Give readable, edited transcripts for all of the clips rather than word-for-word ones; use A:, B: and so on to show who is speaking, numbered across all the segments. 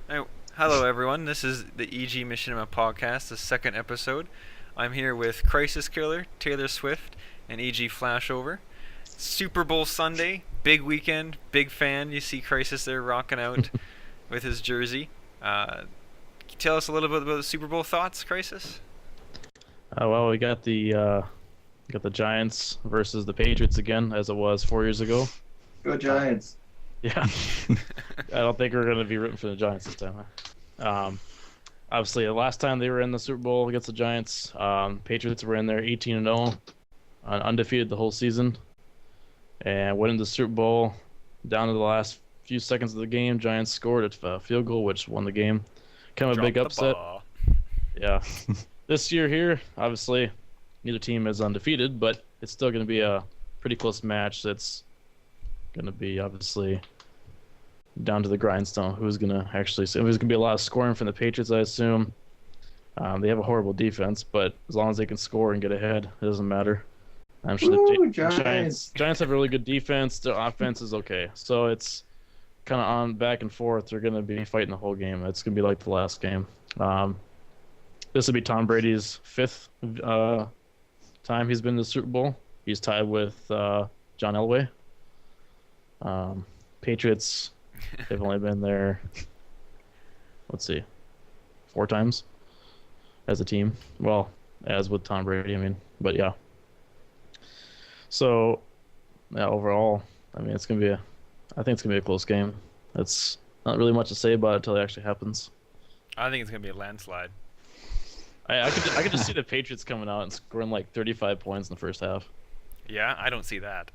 A: Oh, hello, everyone. This is the EG Machinima Podcast, the second episode. I'm here with Crisis Killer, Taylor Swift, and EG Flashover. Super Bowl Sunday, big weekend, big fan. You see Crisis there rocking out with his jersey. Can you tell us a little bit about the Super Bowl thoughts, Crisis?
B: Well, we got the Giants versus the Patriots again, as it was 4 years ago.
C: Go
B: Uh,
C: Giants.
B: yeah, I don't think we're going to be rooting for the Giants this time. Obviously, the last time they were in the Super Bowl against the Giants, Patriots were in there 18-0, undefeated the whole season, and winning the Super Bowl down to the last few seconds of the game. Giants scored a field goal, which won the game. Kind of a
A: Drop
B: big
A: the
B: upset.
A: ball.
B: Yeah. This year here, obviously, neither team is undefeated, but it's still going to be a pretty close match. That's going to be obviously down to the grindstone. Who's going to actually? There's going to be a lot of scoring from the Patriots, I assume. They have a horrible defense, but as long as they can score and get ahead, it doesn't matter. I'm sure
C: Woo,
B: the
C: Giants.
B: Giants have a really good defense. Their offense is okay, so it's kind of on back and forth. They're going to be fighting the whole game. It's going to be like the last game. This will be Tom Brady's fifth time he's been to the Super Bowl. He's tied with John Elway. Patriots, they've only been there, let's see, 4 times as a team. Well, as with Tom Brady, I mean, but yeah. So, yeah, overall, I mean, I think it's gonna be a close game. It's not really much to say about it until it actually happens.
A: I think it's going to be a landslide.
B: I could just see the Patriots coming out and scoring like 35 points in the first half.
A: Yeah, I don't see that.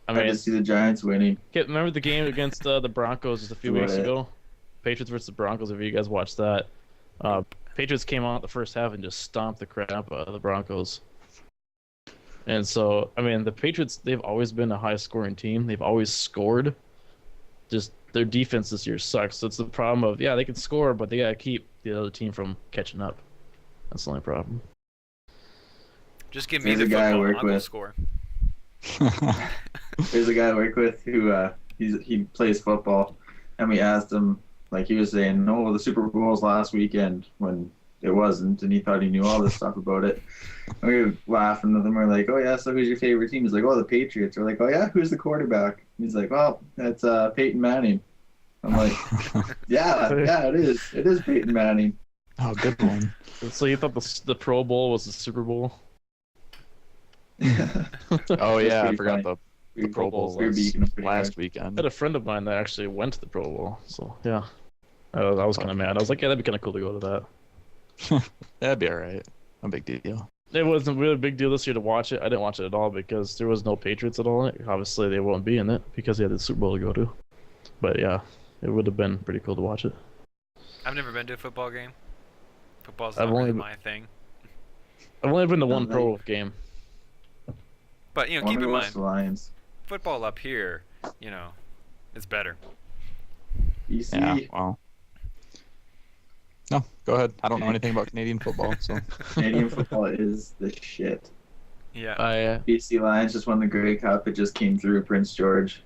B: I
C: I
B: mean,
C: just see the Giants winning.
B: remember the game against the Broncos just a few weeks
C: Right.
B: ago? Patriots versus the Broncos. If you guys watched that, Patriots came out the first half and just stomped the crap out of the Broncos. And so, I mean, the Patriots, they've always been a high-scoring team. They've always scored. Just their defense this year sucks. So it's the problem of, yeah, they can score, but they gotta keep the other team from catching up. That's the only problem.
A: Just give me
C: There's
A: the
C: a guy I
A: football.
C: work
A: I'll go
C: with.
A: score.
C: There's a guy I work with who he plays football, and we asked him, like, he was saying, no, the Super Bowl's last weekend when it wasn't, and he thought he knew all this stuff about it. And we were laughing with him. We're like, oh yeah, so who's your favorite team? He's like, oh, the Patriots. We're like, oh yeah, who's the quarterback? He's like, well, that's Peyton Manning. I'm like, yeah, it is. It is Peyton Manning.
D: Oh, good one.
B: So you thought the Pro Bowl was the Super Bowl?
D: Oh
C: That's
D: yeah, I
C: pretty
D: forgot
C: funny.
D: the Pro Bowl
C: We were
D: was
C: beating them pretty
D: last
C: hard.
B: I
D: weekend.
B: had a friend of mine that actually went to the Pro Bowl, so yeah. I was kind of mad. I was like, yeah, that'd be kind of cool to go to that.
D: That'd be all right. No big deal.
B: It wasn't really a big deal this year to watch it. I didn't watch it at all because there was no Patriots at all in it. Obviously, they won't be in it because they had the Super Bowl to go to. But yeah, it would have been pretty cool to watch it.
A: I've never been to a football game. Football's
B: I've
A: not really
B: only-
A: my thing.
B: I've only been to
C: No,
B: one Pro game.
A: But, you know,
C: I
A: keep
C: wanna
A: in
C: watch
A: mind,
C: the Lions.
A: football up here, you know, it's better.
C: BC.
D: Yeah. Well. No, go ahead. I don't know anything about Canadian football, so
C: Canadian football is the shit.
A: Yeah.
C: BC Lions just won the Grey Cup. It just came through Prince George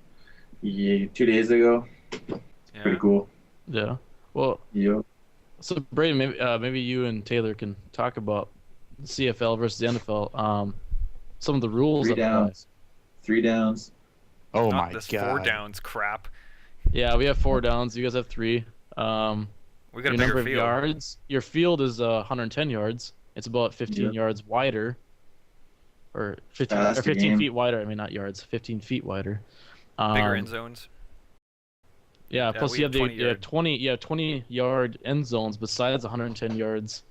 C: 2 days ago.
A: Yeah.
C: Pretty cool.
B: Yeah. Well,
C: Yep.
B: so Brady, maybe you and Taylor can talk about the CFL versus the NFL. Some of the rules.
C: Three downs. 3 downs.
D: oh
A: Not
D: my
A: this
D: god.
A: 4 downs crap.
B: Yeah, we have 4 downs. You guys have 3.
A: We got a
B: Your number
A: bigger
B: of
A: field.
B: yards. Your field is 110 yards. It's about 15
C: Yep.
B: yards wider, or 15 or
C: Faster
B: 15
C: game.
B: feet wider. I mean, not yards. 15 feet wider.
A: Bigger end zones.
B: Yeah.
A: Yeah,
B: Plus,
A: we
B: you
A: have
B: have
A: 20 yard.
B: 20-yard end zones besides 110 yards,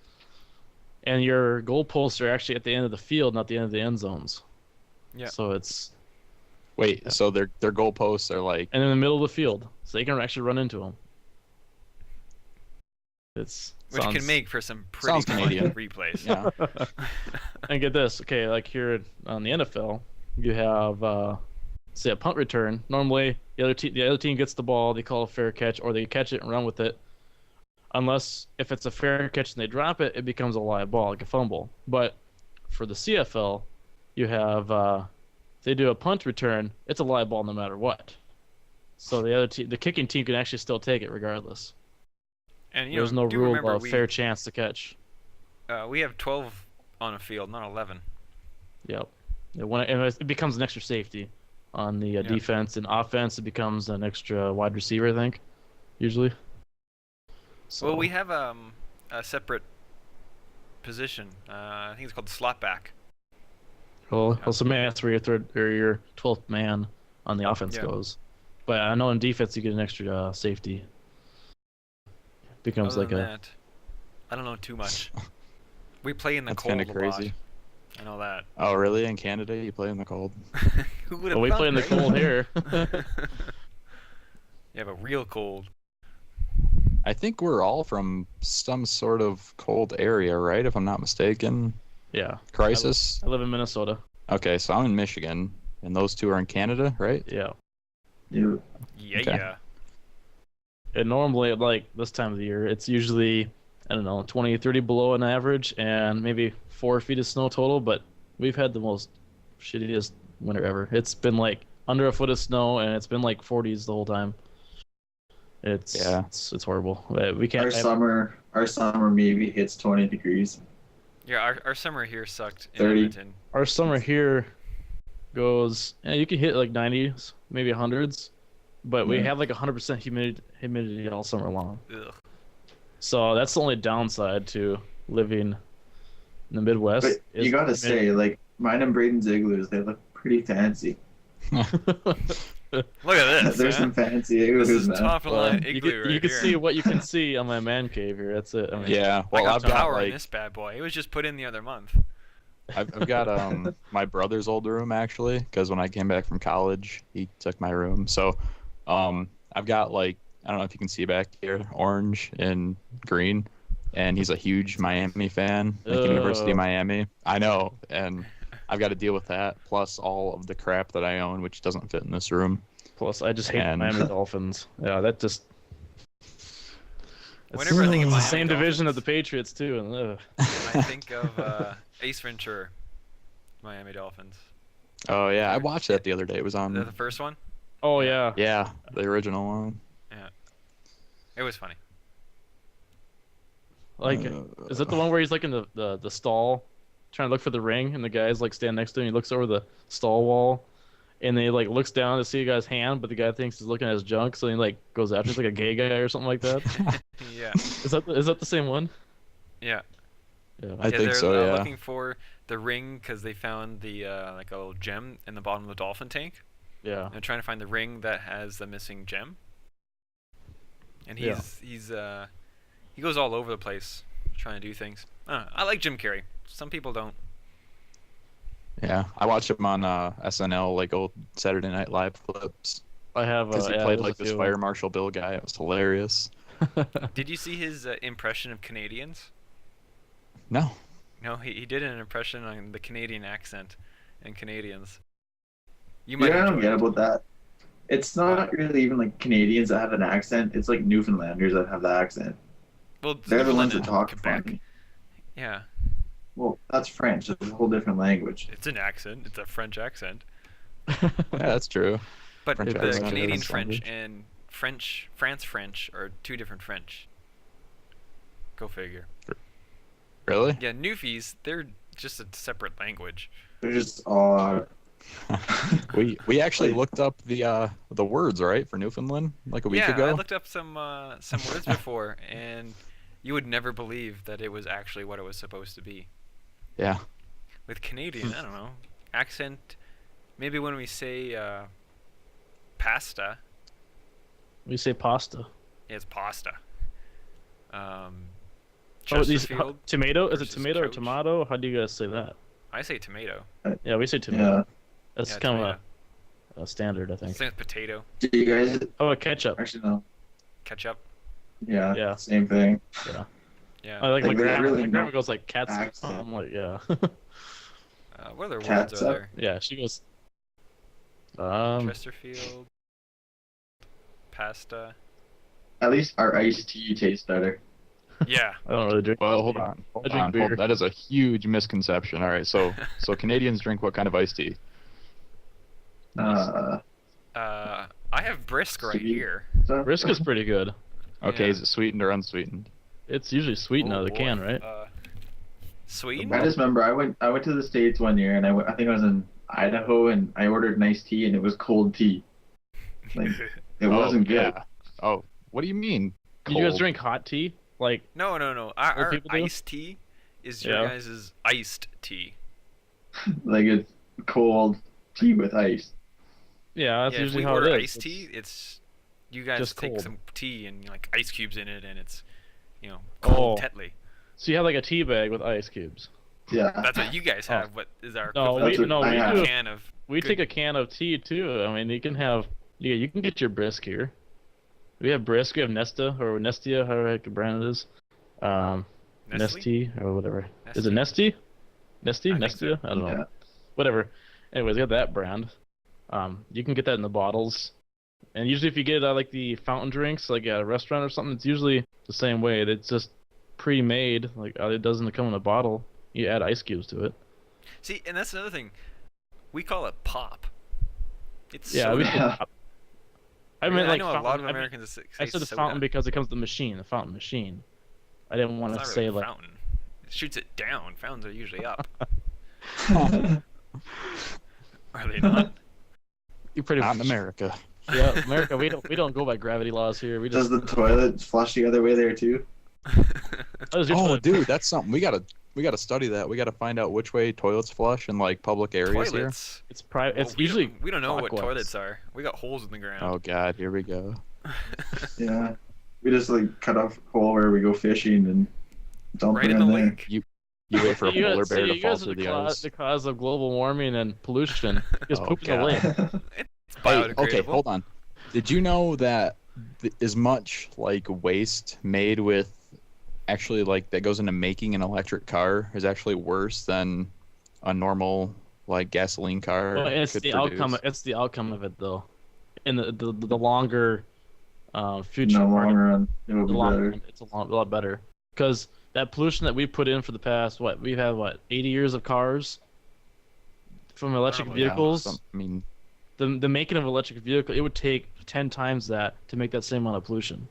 B: and your goalposts are actually at the end of the field, not the end of the end zones.
A: Yeah.
B: So it's
D: Wait, so their goalposts are like
B: and in the middle of the field, so they can actually run into them. Which
A: Which can make for some pretty
D: sounds
A: fun
D: Canadian.
A: replays.
D: yeah.
B: And get this, okay, like here on the NFL, you have say a punt return. Normally, the other team gets the ball, they call a fair catch, or they catch it and run with it. Unless if it's a fair catch and they drop it, it becomes a live ball, like a fumble. But for the CFL, you have if they do a punt return, it's a live ball no matter what. So the kicking team can actually still take it regardless.
A: And
B: There's no
A: do
B: rule
A: remember
B: about fair chance to catch.
A: we have 12 on a field, not 11.
B: Yep. It becomes an extra safety on the defense, and offense it becomes an extra wide receiver, I think, usually. So,
A: Well, we have a separate position. I think it's called slot back.
B: so maybe that's where your third or your 12th man on the offense goes. But I know in defense you get an extra safety. Becomes
A: Other
B: like
A: than
B: a.
A: that, I don't know too much. We play in the
D: That's
A: cold
D: kind of
A: a
D: crazy.
A: lot. I know that.
D: Oh, really? In Canada, you play in the cold?
A: Who would have
B: Well, we play in the cold here.
A: You have a real cold.
D: I think we're all from some sort of cold area, right? If I'm not mistaken.
B: Yeah.
D: Crisis?
B: I live in Minnesota.
D: Okay, so I'm in Michigan, and those two are in Canada, right?
B: Yeah.
C: Yeah.
A: Yeah,
D: Okay.
A: yeah.
B: And normally, like this time of the year, it's usually, I don't know, 20, 30 below an average and maybe 4 feet of snow total. But we've had the most shittiest winter ever. It's been like under a foot of snow and it's been like 40s the whole time. It's horrible. We can't.
C: Our summer maybe hits 20 degrees.
A: Yeah, our summer here sucked in
C: 30.
A: Edmonton.
B: Our summer here goes, you can hit like 90s, maybe 100s, but we
C: Yeah.
B: have like 100% humidity all summer long.
A: Ugh.
B: So that's the only downside to living in the Midwest.
C: But
B: is
C: you gotta
B: humidity.
C: say, like, mine and Braden's igloos, they look pretty fancy.
A: Look at this.
C: There's
A: man.
C: some fancy
A: This
C: igloos,
A: is
C: man.
A: top of the line
B: you
A: igloo
B: can,
A: right
B: can
A: here.
B: see what you can see on my man cave here. That's it. I mean,
D: Yeah.
A: I
D: Well,
A: got
D: I've got
A: power in
D: like
A: this bad boy. It was just put in the other month.
D: I've got my brother's old room actually, because when I came back from college, he took my room. So, I've got like I don't know if you can see back here, orange and green, and he's a huge Miami fan, like University of Miami. I know, and I've got to deal with that plus all of the crap that I own, which doesn't fit in this room.
B: Plus, I just hate
D: And-
B: Miami Dolphins. Yeah, that just.
A: Whenever I think of
B: it's the
A: Miami
B: same division of the
A: Dolphins,
B: Patriots too, and
A: I think of Ace Ventura, Miami Dolphins.
D: Oh yeah, I watched that the other day. It was on.
A: The first one?
B: oh yeah,
D: Yeah, the original one.
A: It was funny.
B: like is that the one where he's like in the stall, trying to look for the ring, and the guy's like standing next to him. He looks over the stall wall, and then he like looks down to see a guy's hand, but the guy thinks he's looking at his junk, so he like goes after. It's like a gay guy or something like that.
A: Yeah.
B: Is that the same one?
A: Yeah.
B: Yeah.
D: I think
A: they're
D: so, yeah.
A: looking for the ring because they found the like a little gem in the bottom of the dolphin tank.
B: Yeah.
A: And they're trying to find the ring that has the missing gem. And he goes all over the place trying to do things. I like Jim Carrey. Some people don't.
D: Yeah, I watched him on SNL, like old Saturday Night Live clips,
B: I have.
D: because he
B: yeah,
D: played
B: there's
D: like
B: a
D: this
B: few.
D: fire marshal Bill guy. It was hilarious.
A: Did you see his impression of Canadians?
D: No.
A: No, he did an impression on the Canadian accent and Canadians. You
C: Yeah, I don't
A: enjoy
C: get
A: it.
C: about that. It's not really even like Canadians that have an accent. It's like Newfoundlanders that have the accent.
A: Well, it's
C: They're the ones
A: Newfoundland
C: that
A: and
C: talk
A: Quebec.
C: funny.
A: Yeah,
C: Well, that's French. It's a whole different language.
A: it's an accent. It's a French accent.
D: Yeah, that's true.
A: But
D: French
A: the
D: accent
A: Canadian
D: is
A: French
D: language.
A: and France French are two different French. Go figure.
D: Really?
A: Yeah, Newfies, they're just a separate language.
C: They're just all.
D: We actually looked up the words, right, for Newfoundland like a week
A: Yeah,
D: ago.
A: I looked up some words before, and you would never believe that it was actually what it was supposed to be.
D: Yeah.
A: With Canadian, I don't know, accent. Maybe when we say pasta,
B: We say pasta.
A: it's pasta.
B: Oh,
A: Chesterfield,
B: tomato? Is it
A: versus
B: tomato or
A: couch.
B: tomato? How do you guys say that?
A: I say tomato.
B: Yeah, we say tomato.
C: Yeah.
B: That's
A: Yeah,
B: kind
A: tomato.
B: of a standard, I think.
A: Same with potato,
C: Do you guys
B: Oh, ketchup.
C: actually no?
A: ketchup.
C: Yeah.
B: Yeah.
C: Same thing.
A: Yeah.
B: I like my
C: Like, they
B: grandma.
C: really
B: My grandma
C: know
B: goes like cats.
C: accent.
B: I'm like, yeah.
A: What other words
C: Catsup.
A: are there?
B: Yeah, she goes.
A: Chesterfield, pasta.
C: At least our iced tea tastes better.
A: Yeah.
B: I don't really drink.
D: Well, hold on.
B: I drink beer.
D: That is a huge misconception. All right, so Canadians drink what kind of iced tea?
A: I I have brisk right
C: Sweet.
A: here.
C: stuff.
B: Brisk is pretty good.
D: Okay,
A: Yeah.
D: is it sweetened or unsweetened?
B: It's usually sweetened out of the
A: boy.
B: can, right?
A: Sweet?
C: I just remember I went to the States one year and I think I was in Idaho and I ordered an iced tea and it was cold tea. Like it wasn't good.
D: Yeah. Oh, what do you mean?
B: Did you guys
D: cold?
B: drink hot tea? Like,
A: No. Our
B: people do?
A: iced tea is your
B: Yeah.
A: guys' iced tea.
C: Like it's cold tea with ice.
B: yeah, that's
A: Yeah, if
B: usually
A: we
B: how
A: order
B: it is.
A: iced tea, it's you guys
B: just
A: take
B: cold.
A: some tea and like ice cubes in it, and it's
B: Oh.
A: cold Tetley.
B: So you have like a tea bag with ice cubes.
C: Yeah.
A: That's what you guys
B: Oh.
A: have. What is our
B: No,
A: equivalent
C: we-
A: to
C: no, we
A: a
C: do.
A: can of?
B: We
A: Good.
B: take a can of tea too. I mean, you can have you can get your brisk here. We have brisk. We have Nesta or Nestia, however the brand it is.
A: Nestle?
B: Nestea or whatever. Is it Nestea? Nestea?
A: I think so.
B: Nestia? I don't know.
C: Yeah.
B: Whatever. Anyways, we got that brand. You can get that in the bottles. And usually if you get like the fountain drinks, like at a restaurant or something, it's usually the same way. It's just pre-made. Like it doesn't come in a bottle. You add ice cubes to it.
A: See, and that's another thing. We call it pop. It's
B: Yeah,
A: soda.
B: we
C: Yeah.
B: I mean,
A: I
B: like
A: know a lot of
B: fountain-
A: Americans say
B: I said the
A: soda.
B: fountain because it comes with the machine, the fountain machine. I didn't want
A: It's
B: to
A: not
B: say
A: really a
B: like
A: fountain. It shoots it down. Fountains are usually up. Are they not?
B: you pretty
D: Not in
B: much.
D: America.
B: Yeah, America. We don't go by gravity laws here. We
C: Does
B: just
C: the toilet flush the other way there too?
B: How does your
D: Oh,
B: toilet-
D: dude, that's something we gotta study that. We gotta find out which way toilets flush in like public areas here.
A: Toilets.
B: It's private.
A: Well,
B: It's usually
A: we don't know what
B: clockwise.
A: toilets are. We got holes in the ground.
D: Oh God, here we go.
C: Yeah. We just like cut off a hole where we go fishing and dump
A: right
C: it
A: in the
C: there.
A: lake.
D: You wait for a
B: You guys-
D: polar
B: see,
D: bear to
B: you
D: fall
B: guys are
D: through
B: the
D: the ice.
B: the cause of global warming and pollution. Just
D: Oh,
B: poop in the
D: God.
B: lake.
A: It's
D: Hey,
A: biodegradable.
D: okay, hold on. Did you know that as much like waste made with actually like that goes into making an electric car is actually worse than a normal like gasoline car
B: Well, it's
D: could
B: the
D: produce?
B: outcome. It's the outcome of it though. In the longer future,
C: No
B: part,
C: long run, it will
B: the
C: be
B: long
C: better.
B: run, it's a lot better because that pollution that we put in for the past we've had 80 years of cars from electric
A: Probably, yeah.
B: vehicles.
D: I mean,
B: The making of an electric vehicle, it would take 10 times that to make that same amount of pollution.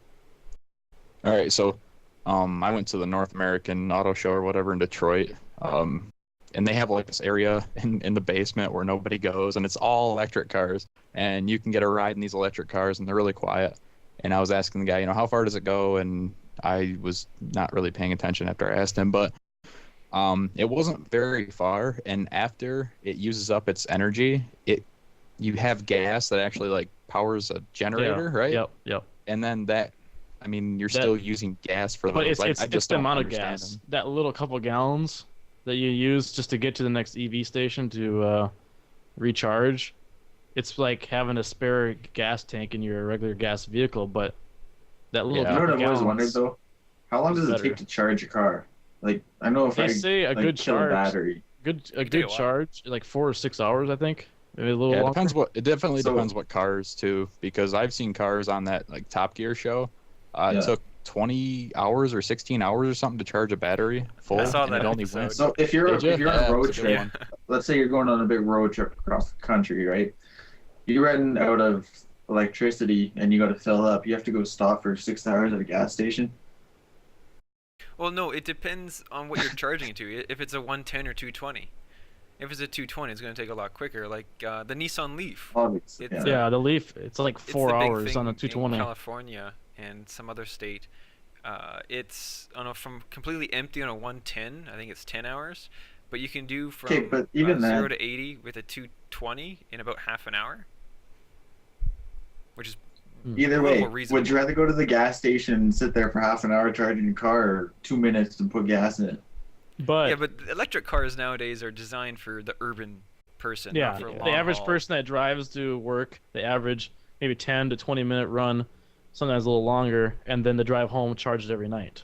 D: all right, so I went to the North American Auto Show or whatever in Detroit. And they have like this area in the basement where nobody goes, and it's all electric cars. And you can get a ride in these electric cars, and they're really quiet. And I was asking the guy, how far does it go? And I was not really paying attention after I asked him, but it wasn't very far. And after it uses up its energy, you have gas that actually like powers a generator, right?
B: Yep.
D: And then you're still using gas for
B: But
D: those.
B: it's
D: I just
B: the
D: don't
B: amount of
D: understand
B: gas.
D: them.
B: That little couple gallons that you use just to get to the next EV station to recharge. It's like having a spare gas tank in your regular gas vehicle, but that little
D: Yeah.
C: You know
B: couple
C: what I've always wondered
B: gallons.
C: though? How long does it
B: better.
C: take to charge a car? Like I know if
B: They
C: I
B: say a
C: like,
B: good
C: kill a
B: charge,
C: battery.
B: a
A: take a
B: good
A: while.
B: charge, like 4 or 6 hours, I think. Maybe a little
D: Yeah,
B: longer.
D: it definitely
C: So-
D: depends what cars too, because I've seen cars on that like Top Gear show.
C: Yeah.
D: It took 20 hours or 16 hours or something to charge a battery full.
A: I saw
D: and
A: that
D: it only
A: episode.
D: went.
C: So if
D: Did you?
C: you're on
D: Yeah,
C: a road
D: that's a good
C: trip,
D: one.
C: let's say you're going on a big road trip across the country, right? You run out of electricity and you got to fill up. You have to go stop for 6 hours at a gas station.
A: Well, no, it depends on what you're charging it to. If it's a 110 or 220. If it's a 220, it's going to take a lot quicker. Like the Nissan Leaf.
C: Obviously,
A: It's-
C: yeah.
B: Yeah, the Leaf, it's like
A: It's
B: 4
A: the big
B: hours
A: thing
B: on a
A: in
B: 220.
A: California and some other state. It's from completely empty on a 110. I think it's 10 hours. But you can do from
C: Okay, but even
A: 0
C: that-
A: to 80 with a 220 in about half an hour. Which is
C: Either
A: a little
C: way,
A: more reasonable.
C: would you rather go to the gas station and sit there for half an hour charging your car, or 2 minutes to put gas in it?
B: But
A: yeah, but electric cars nowadays are designed for the urban person.
B: yeah,
A: not for a
B: the
A: long
B: average
A: haul.
B: person that drives to work, they average maybe 10 to 20 minute run, sometimes a little longer, and then the drive home charged every night.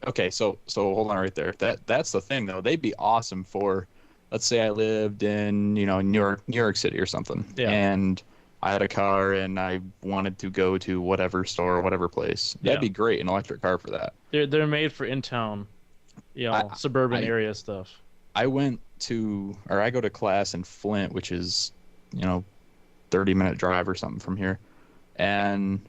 D: Okay, so hold on right there. That's the thing though. They'd be awesome for, let's say I lived in New York City or something,
B: Yeah.
D: and I had a car and I wanted to go to whatever store, whatever place. That'd
B: Yeah.
D: be great, an electric car for that.
B: They're made for in town, suburban
D: I-
B: area stuff.
D: I go to class in Flint, which is 30-minute drive or something from here. and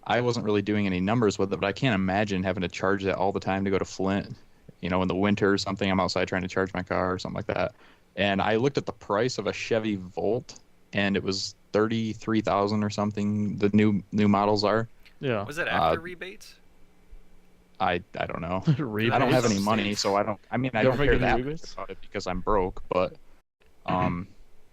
D: I wasn't really doing any numbers with it, but I can't imagine having to charge that all the time to go to Flint, in the winter or something. I'm outside trying to charge my car or something like that. And I looked at the price of a Chevy Volt, and it was 33,000 or something. The new models are.
B: Yeah.
A: Was that after rebates?
D: I don't know.
B: Rebates.
D: I don't have any
A: Rebates.
D: money, so I don't
B: Don't
D: care
B: forget
D: that
B: the
D: much
B: rebates?
D: about it because I'm broke. But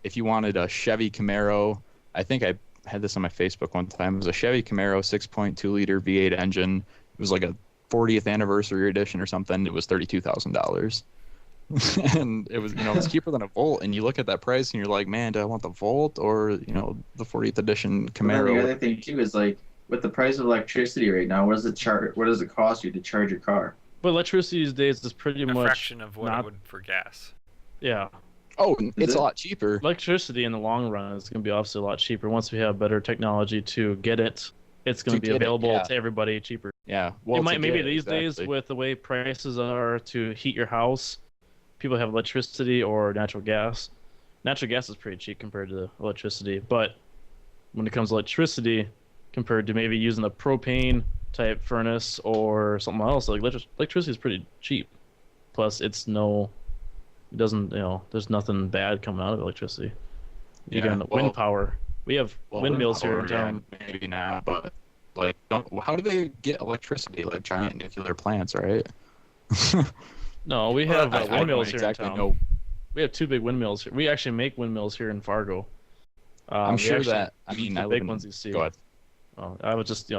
D: if you wanted a Chevy Camaro, I think I had this on my Facebook one time. It was a Chevy Camaro 6.2 liter V8 engine. It was like a 40th anniversary edition or something. It was $32,000. And it was, it's cheaper than a Volt. And you look at that price and you're like, man, do I want the Volt or, the 40th edition
C: But then the
D: Camaro?
C: other thing too is like with the price of electricity right now, what does it cost you to charge your car?
B: But electricity these days is pretty
A: A
B: much
A: fraction of what it
B: not-
A: would for gas.
B: yeah.
D: Oh, it's
C: it?
D: a lot cheaper.
B: Electricity in the long run is going to be obviously a lot cheaper. Once we have better technology to get it, it's going
D: To
B: to be
D: get it,
B: available
D: yeah.
B: to everybody cheaper.
D: Yeah. Well,
B: It might
D: to
B: maybe
D: get it,
B: these days
D: exactly.
B: with the way prices are to heat your house, people have electricity or natural gas. Natural gas is pretty cheap compared to electricity, but when it comes to electricity, compared to maybe using a propane type furnace or something else, like electricity is pretty cheap. Plus, it doesn't, there's nothing bad coming out of electricity. You
D: Yeah,
B: got
D: well-
B: wind power. We have
D: Well,
B: windmills here in
D: power, yeah,
B: town.
D: maybe not, but how do they get electricity? Like giant nuclear plants, right?
B: No, we
A: Well,
B: have
A: I don't
B: windmills here
D: exactly
B: in town.
D: know.
B: We have two big windmills here. We actually make windmills here in Fargo.
D: I'm
B: We
D: sure
B: actually-
D: that. I mean,
B: the
D: I live
B: big
D: in-
B: ones you see.
D: Go ahead.
B: Oh, I was just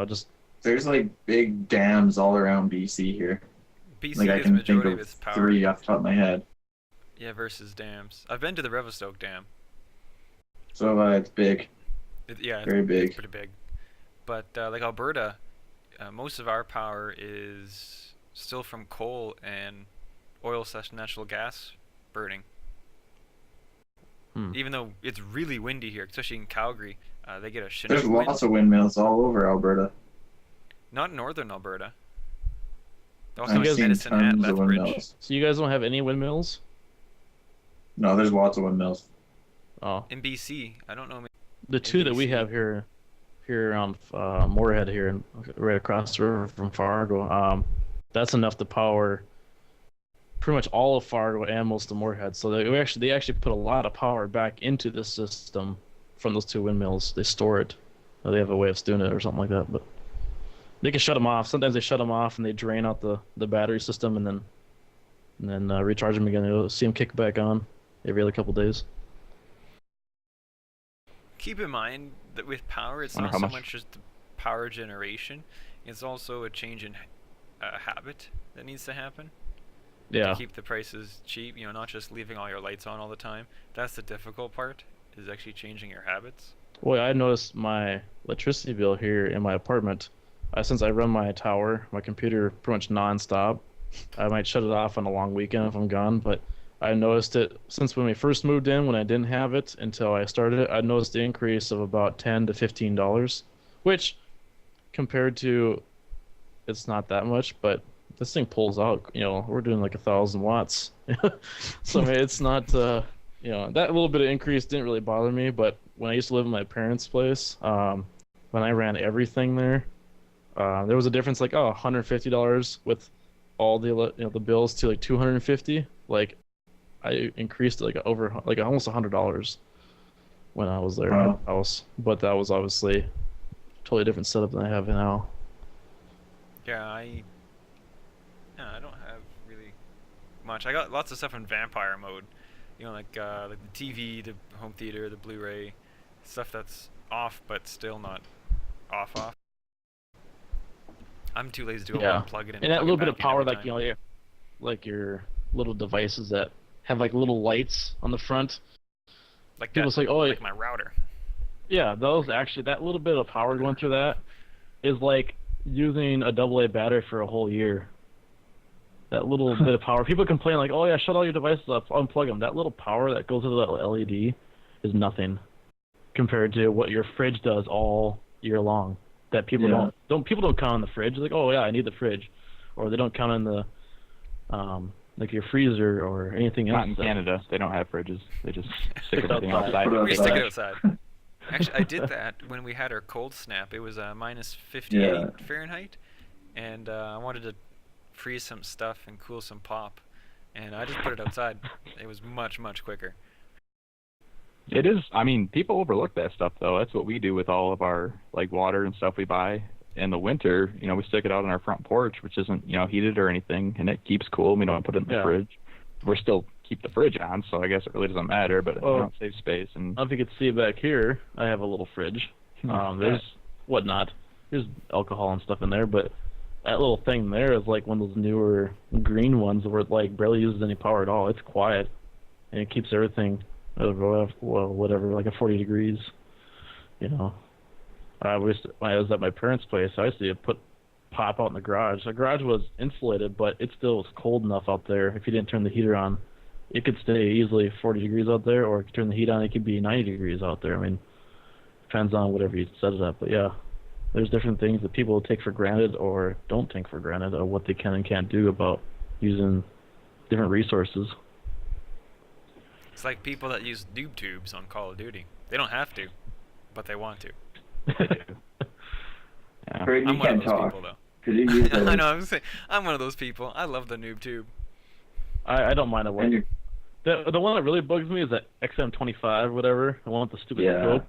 C: There's like big dams all around BC here.
A: BC
C: Like I
A: gets
C: can
A: majority
C: think
A: of
C: of
A: its power.
C: 3 off the top of my head.
A: Yeah, versus dams. I've been to the Revelstoke Dam.
C: So it's big,
A: Yeah,
C: very
A: it's
C: big.
A: pretty big. But like Alberta, most of our power is still from coal and oil/natural gas burning.
B: Hmm.
A: Even though it's really windy here, especially in Calgary, they get a
C: There's
A: Chinook wind.
C: lots of windmills all over Alberta.
A: Not in northern Alberta. They
C: I've
A: also have
B: guys-
C: seen
A: Medicine Hat,
C: tons of
A: Lethbridge.
C: windmills.
B: So you guys don't have any windmills?
C: No, there's lots of windmills.
B: Oh,
A: In BC, I don't know.
B: the two that we
A: BC.
B: have here on Moorhead here, right across the river from Fargo. That's enough to power pretty much all of Fargo and most of Moorhead. So they actually put a lot of power back into the system from those two windmills. They store it. Or they have a way of doing it or something like that. But they can shut them off. Sometimes they shut them off and they drain out the battery system and then recharge them again. You'll see them kick back on every other couple days.
A: Keep in mind that with power, it's
D: Wonder
A: not
D: how
A: so
D: much-
A: much just the power generation. It's also a change in habit that needs to happen
B: Yeah.
A: to keep the prices cheap. Not just leaving all your lights on all the time. That's the difficult part, is actually changing your habits.
B: Boy, I noticed my electricity bill here in my apartment. Since I run my tower, my computer pretty much nonstop. I might shut it off on a long weekend if I'm gone, but I noticed it since when we first moved in, when I didn't have it until I started it. I noticed the increase of about $10 to $15, which compared to, it's not that much, but this thing pulls out. We're doing like 1,000 watts, so I mean, it's not. That little bit of increase didn't really bother me, but when I used to live in my parents' place, when I ran everything there, there was a difference like $150 with all the bills to like $250. Like I increased like over like almost $100 when I was there
C: Wow.
B: at the house, but that was obviously a totally different setup than I have now.
A: Yeah, I don't have really much. I got lots of stuff in vampire mode. Like the TV, the home theater, the Blu-ray, stuff that's off but still not off. I'm too lazy to go
B: Yeah.
A: unplug it
B: And that
A: plug
B: little
A: it
B: bit of
A: back in
B: power,
A: every
B: like
A: time.
B: like your little devices that have like little lights on the front.
A: Like
B: People
A: that,
B: say, "Oh,
A: like my router."
B: yeah, those actually, that little bit of power going through that is like using a AA battery for a whole year. That little bit of power. People complain like, "Oh yeah, shut all your devices up, unplug them." That little power that goes into that LED is nothing compared to what your fridge does all year long. That people
C: Yeah.
B: don't people don't count on the fridge. Like, "Oh yeah, I need the fridge," or they don't count on the like your freezer or anything else.
D: Not in Canada. They don't have fridges. They just stick
B: Stick
D: everything
B: outside.
D: outside.
C: Put it
A: We stick it
C: outside.
A: outside. Actually, I did that when we had our cold snap. It was minus 58
C: Yeah.
A: Fahrenheit, and I wanted to freeze some stuff and cool some pop, and I just put it outside. It was much, much quicker.
D: It is. I mean, people overlook that stuff though. That's what we do with all of our like water and stuff we buy in the winter. You know, we stick it out on our front porch, which isn't heated or anything, and it keeps cool. We don't put it in the
B: Yeah.
D: fridge. We're still keep the fridge on, so I guess it really doesn't matter. But
B: Well,
D: we don't save space. And
B: I don't know if you can see back here. I have a little fridge. There's whatnot. There's alcohol and stuff in there, but that little thing there is like one of those newer green ones where it like barely uses any power at all. It's quiet, and it keeps everything whatever, like at 40 degrees. You know, when I was at my parents' place, I used to put pop out in the garage. The garage was insulated, but it still was cold enough out there. If you didn't turn the heater on, it could stay easily 40 degrees out there, or if you turn the heat on, it could be 90 degrees out there. I mean, depends on whatever you set it up. But yeah, there's different things that people take for granted or don't take for granted of what they can and can't do about using different resources.
A: It's like people that use noob tubes on Call of Duty. They don't have to, but they want to.
D: yeah.
C: Craig, you
A: I'm one of
C: can't
A: those
C: talk.
A: people, though.
C: 'Cause you use those.
A: I know. I'm one of those people. I love the noob tube.
B: I don't mind it.
C: And you're,
B: The one that really bugs me is that XM25 or whatever. The one with the stupid
C: Yeah.
B: scope.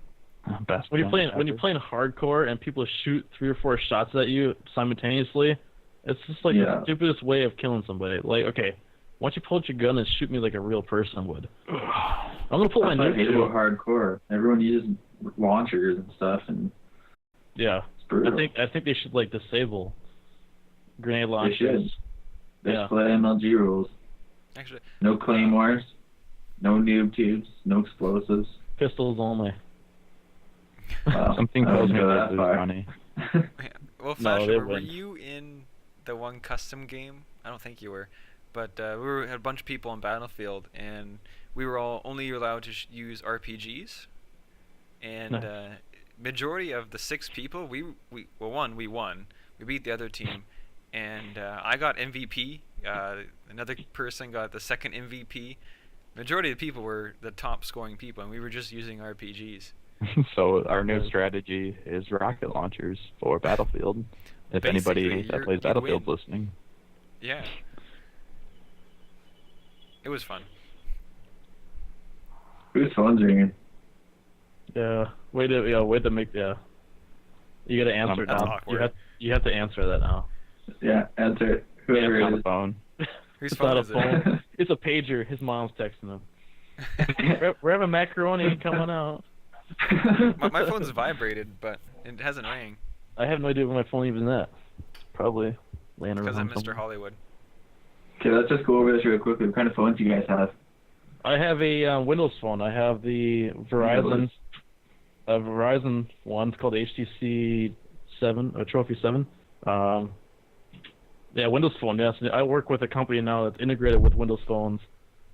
D: Best
B: When you're
D: gun
B: playing
D: ever.
B: hardcore and people shoot 3 or 4 shots at you simultaneously, it's just like
C: Yeah.
B: the stupidest way of killing somebody. Like, okay, why don't you pull out your gun and shoot me like a real person would? I'm gonna pull my
C: that's what I
B: noob
C: hate about
B: tube.
C: hardcore. Everyone uses launchers and stuff, and
B: Yeah,
C: it's brutal.
B: I think they should like disable grenade
C: They
B: launchers.
C: should. There's
B: Yeah.
C: split MLG rules.
A: Actually,
C: No claymores, no noob tubes, no explosives.
B: Pistols only.
C: Wow,
D: Something
C: I
D: tells
C: wouldn't
D: me
C: go
D: that
C: that
D: is
C: far.
D: funny.
A: well,
B: No, they
A: Flash, were
B: wouldn't.
A: you in the one custom game? I don't think you were, but had a bunch of people on Battlefield, and we were all only allowed to use RPGs, and
B: Nice.
A: majority of the 6 people, we won. We beat the other team, and I got MVP. Another person got the second MVP. Majority of the people were the top scoring people, and we were just using RPGs.
D: So our new
B: Okay.
D: strategy is rocket launchers for Battlefield. If
A: Basically,
D: anybody that plays
A: you'd
D: Battlefield's
A: win.
D: listening.
A: Yeah. It was fun.
C: Whose phone's ringing?
B: Yeah, way to make You gotta answer it
A: That's
B: now.
A: awkward.
B: You have to answer that now.
C: Yeah, answer it. Whoever
D: On
C: it
D: the
C: is.
D: phone.
A: Whose
B: It's
A: phone
B: not a
A: is
B: phone. It's a pager. His mom's texting him. We're having macaroni coming out.
A: it? My phone's vibrated, but it hasn't rang
B: I have no idea where my phone even at. Probably laying around.
A: because I'm Mr.
B: somewhere.
A: Hollywood.
C: Okay, let's just go over this real quickly. What kind of phones do you guys have?
B: I have a Windows phone. I have the Verizon one. It's called HTC 7 or Trophy 7. Yeah, Windows Phone. Yes, I work with a company now that's integrated with Windows phones.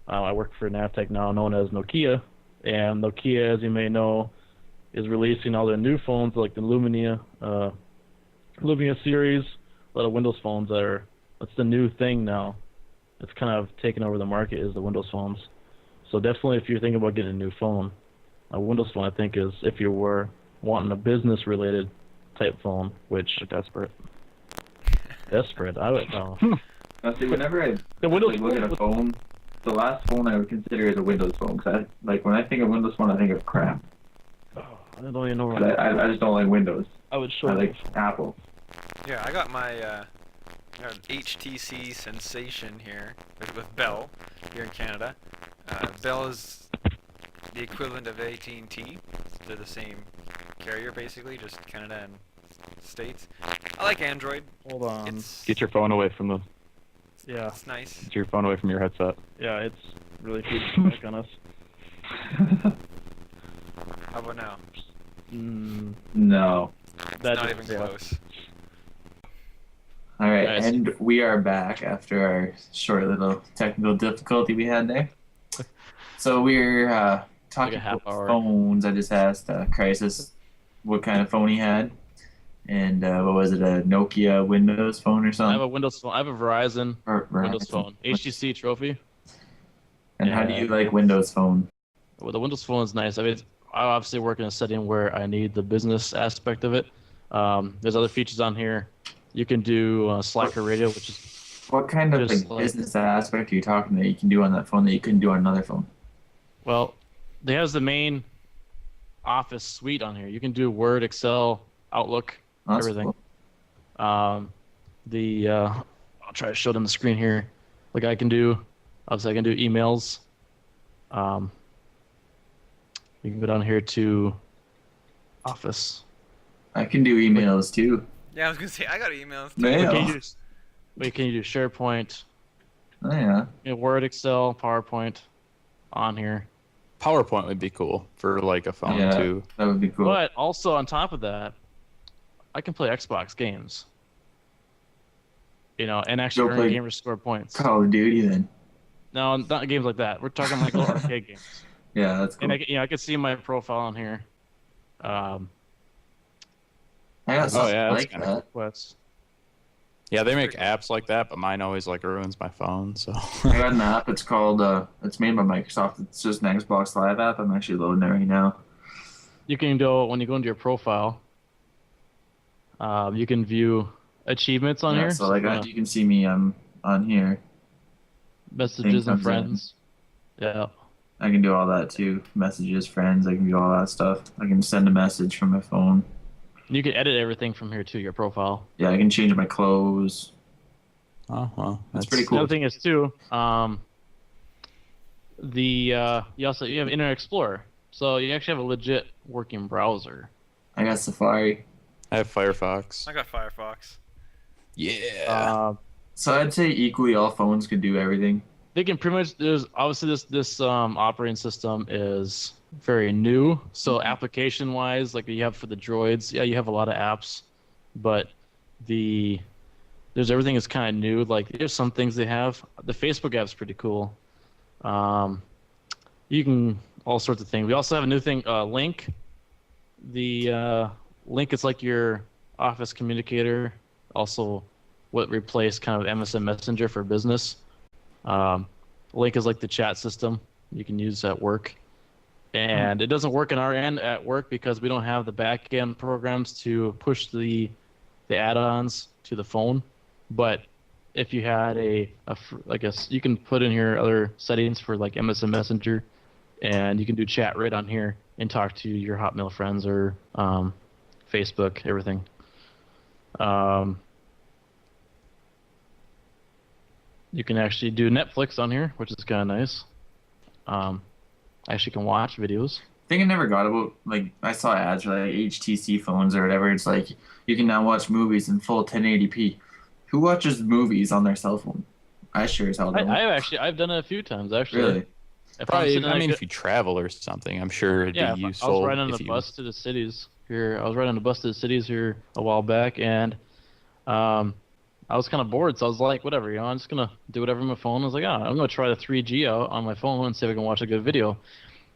B: I work for Navtech now, known as Nokia, and Nokia, as you may know, is releasing all their new phones like the Lumia series. A lot of Windows phones that's the new thing now. It's kind of taken over the market is the Windows phones. So definitely, if you're thinking about getting a new phone, a Windows phone, I think, is if you were wanting a business-related type phone, which
D: They're desperate.
B: desperate. I would know.
C: Now, see, whenever I
B: The Windows
C: look at a phone, the last phone I would consider is a Windows phone. Because when I think of Windows phone, I think of crap.
B: I don't even know
C: 'Cause
B: where
C: I just don't like Windows.
B: I would show
C: I
B: you.
C: like Apple.
A: Yeah, I got my got an HTC Sensation here with Bell here in Canada. Bell is the equivalent of AT&T. They're the same carrier basically, just Canada and States. I like Android.
B: Hold on.
D: Get your phone away from
B: Yeah,
A: It's nice.
D: get your phone away from your headset.
B: yeah, it's really feedback on us.
A: How about now?
C: No.
A: It's
B: That
A: not
B: just-
A: even
B: yeah.
A: close.
C: All right,
B: Nice.
C: and we are back after our short little technical difficulty we had there. So we're talking
B: Like a half
C: about
B: hour.
C: phones. I just asked Crisis what kind of phone he had, and what was it, a Nokia Windows phone or
B: I have
C: something?
B: a Windows phone. I have a Verizon
C: Or
B: Windows
C: Verizon.
B: phone. HTC Trophy.
C: And how do
B: Yeah.
C: you like Windows phone?
B: Well, the Windows phone is nice. I mean, I obviously work in a setting where I need the business aspect of it. There's other features on here. You can do Slacker radio, which is
C: What kind of
B: just
C: like business aspect are you talking that you can do on that phone that you couldn't do on another phone?
B: well, they has the main Office suite on here. You can do Word, Excel, Outlook,
C: Oh, that's
B: everything.
C: cool.
B: I'll try to show it on the screen here. Like I can do, obviously I can do emails. You can go down here to Office.
C: I can do emails too.
A: Yeah, I was gonna say I got emails. Too.
C: Mail.
B: Can you do SharePoint,
C: Oh yeah.
B: Word, Excel, PowerPoint on here.
D: PowerPoint would be cool for like a phone
C: Yeah.
D: too.
C: That would be cool.
B: But also on top of that, I can play Xbox games. And actually
C: Go
B: earn
C: play
B: gamer score points.
C: Call of Duty then.
B: No, not games like that. We're talking like little arcade games.
C: Yeah, that's cool.
B: And I can see my profile on here.
C: I got something
D: yeah, that's
C: like
D: kinda
C: that.
B: Requests.
D: Yeah, they make
A: pretty cool.
D: apps like that, but mine always like ruins my phone. So
C: I got an app. It's called. It's made by Microsoft. It's just an Xbox Live app. I'm actually loading it right now.
B: You can go when you go into your profile. You can view achievements on
C: Yeah,
B: here.
C: so like
B: uh,
C: you can see me. I'm on here.
B: messages
C: thing
B: and
C: comes in.
B: friends. Yeah.
C: I can do all that too. Messages, friends. I can do all that stuff. I can send a message from my phone.
B: You can edit everything from here too. Your profile.
C: Yeah, I can change my clothes.
D: oh well,
C: That's pretty cool.
B: The other thing is too. You have Internet Explorer, so you actually have a legit working browser.
C: I got Safari.
D: I have Firefox.
A: I got Firefox.
D: Yeah.
C: So I'd say equally all phones could do everything.
B: They can pretty much. There's obviously this operating system is very new. So application wise, like you have for the droids, yeah, you have a lot of apps, but there's everything is kind of new. Like there's some things they have. The Facebook app's pretty cool. You can all sorts of things. We also have a new thing, Link. The Link is like your Office communicator. Also, what replaced kind of MSN Messenger for business. Link is like the chat system you can use at work. And it doesn't work on our end at work because we don't have the back end programs to push the add-ons to the phone. But if you had I guess you can put in here other settings for like MSN Messenger, and you can do chat right on here and talk to your Hotmail friends or Facebook, everything. You can actually do Netflix on here, which is kind of nice. Actually can watch videos.
C: Thing I never got about, like, I saw ads for like HTC phones or whatever. It's like you can now watch movies in full 1080p. Who watches movies on their cell phone? I sure as hell don't.
B: I've done it a few times actually.
C: Really?
B: If I'm
D: Probably.
B: sitting
D: I
B: in
D: mean,
B: a
D: if you travel or something, I'm sure it'd
B: Yeah,
D: be
B: I
D: useful.
B: was riding on
D: if
B: the
D: you-
B: bus to the cities here. I was riding on the bus to the cities here a while back, and I was kind of bored, so I was like, whatever, I'm just gonna do whatever on my phone. I was like, I'm gonna try the 3G out on my phone and see if I can watch a good video.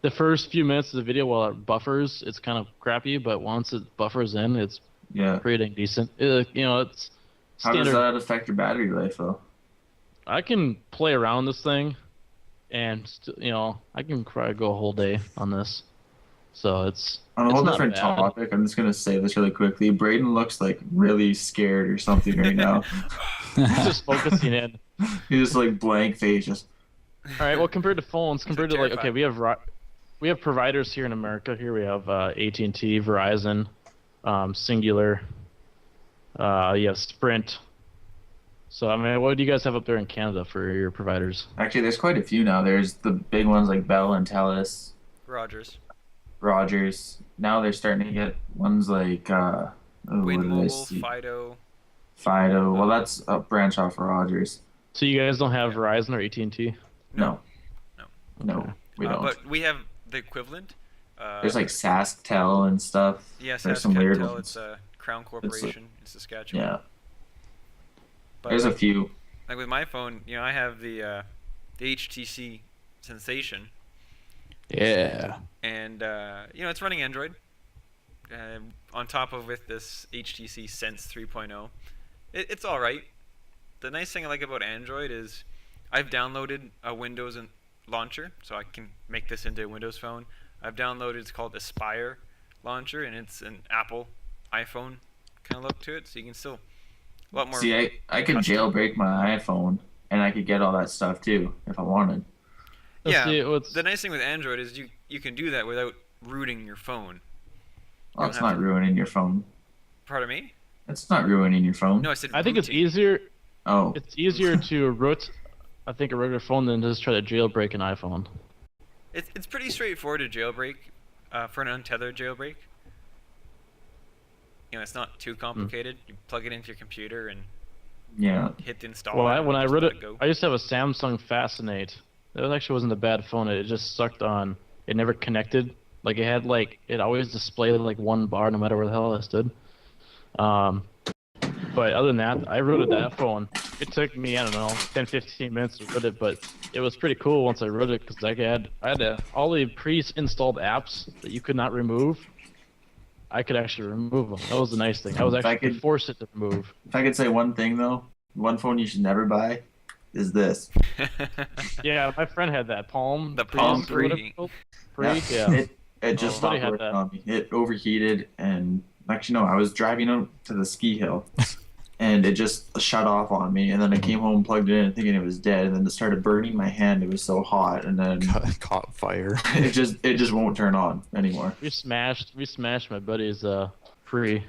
B: The first few minutes of the video, while it buffers, it's kind of crappy, but once it buffers in, it's
C: Yeah.
B: pretty decent. It's
C: How does
B: standard.
C: that affect your battery life though?
B: I can play around this thing, and I can probably go a whole day on this. So it's
C: On a whole
B: not
C: different
B: bad.
C: topic, I'm just gonna say this really quickly. Braden looks like really scared or something right now.
B: just focusing in.
C: He's just like blank face, just
B: All right. Well, compared to phones, compared to
A: terrifying.
B: we have providers here in America. Here we have AT&T, Verizon, Singular. You have Sprint. So I mean, what do you guys have up there in Canada for your providers?
C: actually there's quite a few now. There's the big ones like Bell and Telus,
A: Rogers.
C: Rogers. Now they're starting to get ones like what
A: Wind
C: did I
A: Mobile,
C: see?
A: Fido.
C: Fido. Well, that's a branch off of Rogers.
B: So you guys don't have Verizon or AT&T?
C: No.
A: No.
C: No,
B: Okay.
C: we don't.
A: But we have the equivalent.
C: There's like SaskTel and stuff.
A: yes,
C: there's some weird
A: Saskatchewan.
C: ones.
A: It's a Crown Corporation in Saskatchewan.
C: Yeah,
A: But
C: there's a few.
A: like with my phone, I have the HTC Sensation,
D: Yeah.
A: and it's running Android. On top of with this HTC Sense 3.0, it's all right. The nice thing I like about Android is I've downloaded a Windows launcher, so I can make this into a Windows phone. I've downloaded. It's called Aspire Launcher, and it's an Apple iPhone kind of look to it. So you can still a lot more.
C: See, I could
A: custom.
C: jailbreak my iPhone, and I could get all that stuff too if I wanted.
A: Yeah.
B: See, what's,
A: The nice thing with Android is you can do that without rooting your phone.
C: Well,
A: don't
C: it's
A: have
C: not ruining your phone.
A: Pardon me?
C: It's not ruining your phone.
A: No, I said.
B: I think it's
A: rooting.
B: easier.
C: Oh,
B: It's easier to root, I think, a regular phone than just try to jailbreak an iPhone.
A: It's pretty straightforward to jailbreak, for an untethered jailbreak. You know, it's not too complicated. You plug it into your computer and
C: yeah.
A: hit the install.
B: Well,
A: button
B: when
A: and
B: I
A: just
B: wrote
A: let
B: it,
A: go.
B: I used to have a Samsung Fascinate. That actually wasn't a bad phone. It just sucked on. It never connected. Like it had it always displayed like one bar no matter where the hell I stood. But other than that, I rooted that phone. It took me, I don't know, 10, 15 minutes to root it, but it was pretty cool once I rooted it because I had all the pre-installed apps that you could not remove. I could actually remove them. That was the nice thing. I was
C: If I
B: actually
C: could-
B: force it to remove.
C: If I could say one thing though, one phone you should never buy is this.
B: Yeah, my friend had that Palm.
A: The
B: Pre
A: Palm
B: or whatever
A: Pre.
B: it's called. Pre, yeah.
C: It just
B: Oh,
C: stopped
B: somebody had
C: working
B: that.
C: on me. It overheated, and actually no, I was driving out to the ski hill, and it just shut off on me. And then I came home, plugged it in, thinking it was dead, and then it started burning my hand. It was so hot, and then
D: Caught fire.
C: it just won't turn on anymore.
B: We smashed my buddy's Pre.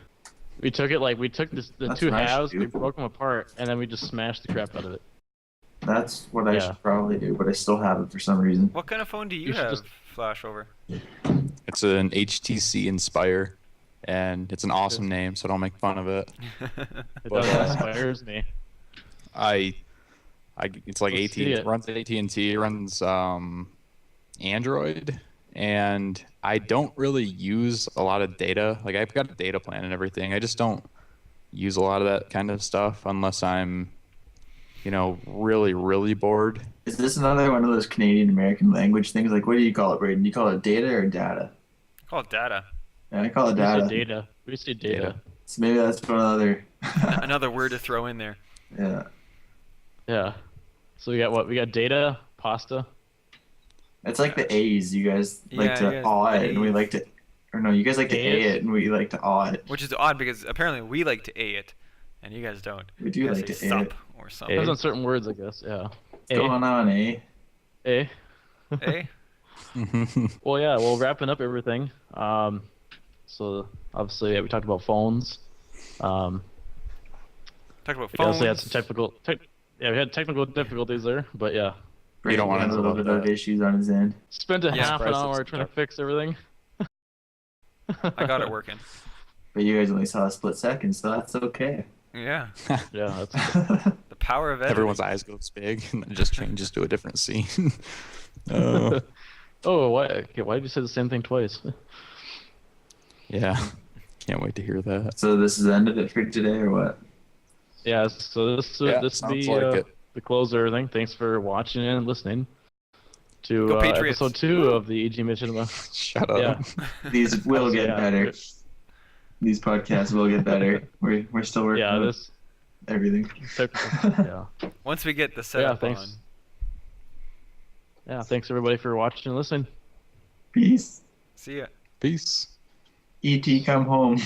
B: We took it we took the
C: That's
B: two
C: nice,
B: halves, we
C: dude.
B: broke them apart, and then we just smashed the crap out of it.
C: That's what I
B: Yeah.
C: should probably do, but I still have it for some reason.
A: What kind of phone do you
B: You should
A: have,
B: just-
A: Flashover?
D: It's an HTC Inspire, and it's an awesome name, so don't make fun of it.
B: It
D: Well,
B: does inspires me.
D: It's like
B: Let's see
D: AT.
B: it.
D: Runs AT&T. Runs Android, and I don't really use a lot of data. Like I've got a data plan and everything. I just don't use a lot of that kind of stuff unless I'm, really, really bored.
C: Is this another one of those Canadian American language things? Like, what do you call it, Braden? Do you call it data or data?
A: Call it data.
C: Yeah, I call it
B: We say
C: data.
B: data. We say data.
D: Data.
C: So maybe that's one other.
A: Another word to throw in there.
C: Yeah.
B: Yeah. So we got what? We got data, pasta.
C: It's like the A's. You guys like
A: Yeah,
C: to
A: you guys
C: awe it,
A: A's.
C: and we like to. Or no, you guys like to A
B: A's?
C: it, and we like to awe it.
A: Which is odd because apparently we like to A it, and you guys don't.
C: We do
A: You guys
C: like to
A: say
C: A
A: sup
C: it.
A: or
B: Depends
A: something.
B: on certain words, I guess. Yeah.
C: What's going on, eh?
B: A.
A: Eh?
B: Well, yeah. Well, wrapping up everything. So obviously we talked about phones.
A: Talk about
B: We
A: phones.
B: also had some we had technical difficulties there, but yeah.
D: You don't want
C: He
D: to
C: had a little
D: know
C: bit of
D: that.
C: issues on his end,
B: Spent a
A: Yeah.
B: half an
D: Surprised
B: hour
D: it's
B: trying to
D: stuck.
B: fix everything.
A: I got it working.
C: but you guys only saw a split second, so that's okay.
A: Yeah.
B: Yeah, that's
A: The power of editing.
D: Everyone's eyes goes big, and it just changes to a different scene. Oh,
B: Oh, why? Okay, why did you say the same thing twice?
D: yeah. Can't wait to hear that.
C: So this is the end of it for today, or what?
B: Yeah, so this
D: Yeah,
B: this will
D: sounds
B: be
D: like it.
B: the close of everything. Thanks for watching and listening to
A: Go Patriots.
B: episode 2 of the EG Machinima.
D: Shut up.
B: Yeah.
C: These will get
B: Yeah.
C: better. These podcasts will get better. We're still working
B: Yeah,
C: on
B: this
C: everything.
B: technical. Yeah.
A: Once we get the
B: Yeah,
A: setup on.
B: thanks. Yeah, thanks everybody for watching and listening.
C: Peace.
A: See ya.
D: Peace.
C: ET, come home.